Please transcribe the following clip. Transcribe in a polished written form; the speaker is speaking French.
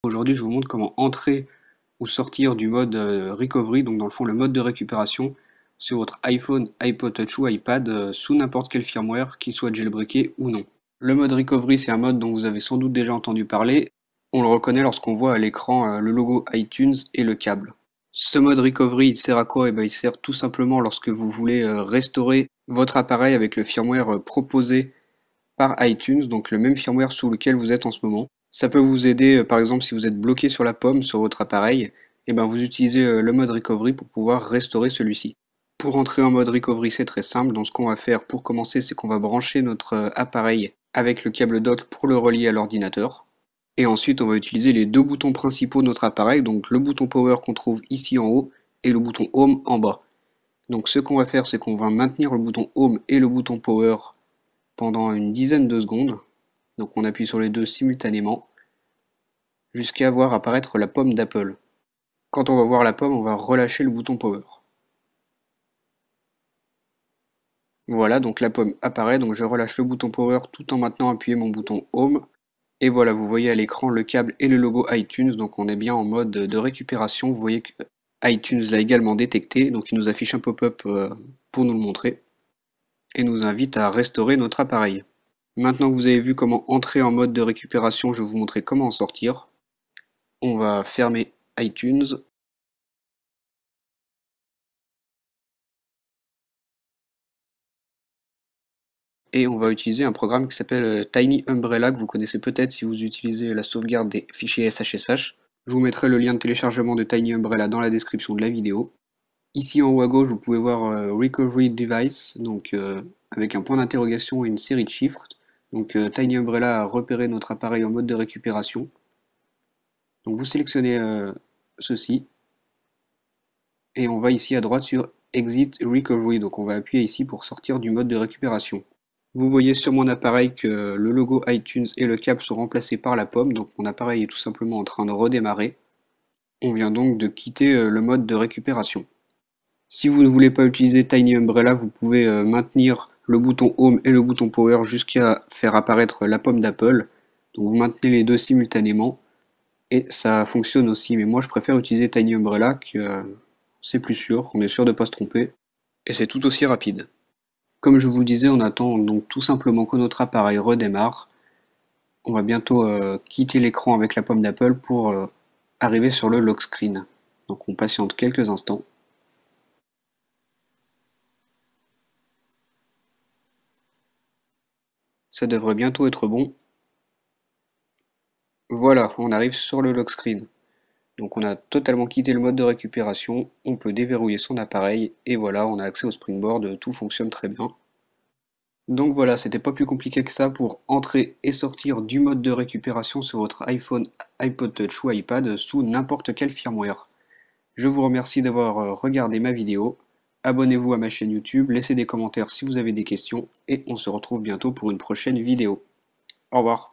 Aujourd'hui, je vous montre comment entrer ou sortir du mode recovery, donc dans le fond le mode de récupération, sur votre iPhone, iPod Touch ou iPad sous n'importe quel firmware, qu'il soit jailbreaké ou non. Le mode recovery, c'est un mode dont vous avez sans doute déjà entendu parler. On le reconnaît lorsqu'on voit à l'écran le logo iTunes et le câble. Ce mode recovery, il sert à quoi? Il sert tout simplement lorsque vous voulez restaurer votre appareil avec le firmware proposé par iTunes, donc le même firmware sous lequel vous êtes en ce moment. Ça peut vous aider, par exemple, si vous êtes bloqué sur la pomme sur votre appareil, et vous utilisez le mode recovery pour pouvoir restaurer celui-ci. Pour entrer en mode recovery, c'est très simple. Donc ce qu'on va faire pour commencer, c'est qu'on va brancher notre appareil avec le câble dock pour le relier à l'ordinateur. Et ensuite, on va utiliser les deux boutons principaux de notre appareil, donc le bouton power qu'on trouve ici en haut et le bouton home en bas. Donc ce qu'on va faire, c'est qu'on va maintenir le bouton home et le bouton power pendant une dizaine de secondes. Donc on appuie sur les deux simultanément jusqu'à voir apparaître la pomme d'Apple. Quand on va voir la pomme, on va relâcher le bouton power. Voilà, donc la pomme apparaît, donc je relâche le bouton power tout en maintenant appuyé mon bouton home. Et voilà, vous voyez à l'écran le câble et le logo iTunes, donc on est bien en mode de récupération. Vous voyez que iTunes l'a également détecté, donc il nous affiche un pop-up pour nous le montrer et nous invite à restaurer notre appareil. Maintenant que vous avez vu comment entrer en mode de récupération, je vais vous montrer comment en sortir. On va fermer iTunes. Et on va utiliser un programme qui s'appelle Tiny Umbrella, que vous connaissez peut-être si vous utilisez la sauvegarde des fichiers SHSH. Je vous mettrai le lien de téléchargement de Tiny Umbrella dans la description de la vidéo. Ici en haut à gauche, vous pouvez voir Recovery Device, donc avec un point d'interrogation et une série de chiffres. Donc Tiny Umbrella a repéré notre appareil en mode de récupération. Donc vous sélectionnez ceci, et on va ici à droite sur Exit Recovery, donc on va appuyer ici pour sortir du mode de récupération. Vous voyez sur mon appareil que le logo iTunes et le câble sont remplacés par la pomme, donc mon appareil est tout simplement en train de redémarrer. On vient donc de quitter le mode de récupération. Si vous ne voulez pas utiliser Tiny Umbrella, vous pouvez maintenir le bouton Home et le bouton Power jusqu'à faire apparaître la pomme d'Apple. Donc vous maintenez les deux simultanément et ça fonctionne aussi, mais moi je préfère utiliser Tiny Umbrella, que c'est plus sûr, on est sûr de ne pas se tromper, et c'est tout aussi rapide. Comme je vous le disais, on attend donc tout simplement que notre appareil redémarre. On va bientôt quitter l'écran avec la pomme d'Apple pour arriver sur le lock screen. Donc on patiente quelques instants. Ça devrait bientôt être bon. Voilà, on arrive sur le lock screen. Donc on a totalement quitté le mode de récupération, on peut déverrouiller son appareil, et voilà, on a accès au Springboard, tout fonctionne très bien. Donc voilà, c'était pas plus compliqué que ça pour entrer et sortir du mode de récupération sur votre iPhone, iPod Touch ou iPad sous n'importe quel firmware. Je vous remercie d'avoir regardé ma vidéo, abonnez-vous à ma chaîne YouTube, laissez des commentaires si vous avez des questions, et on se retrouve bientôt pour une prochaine vidéo. Au revoir.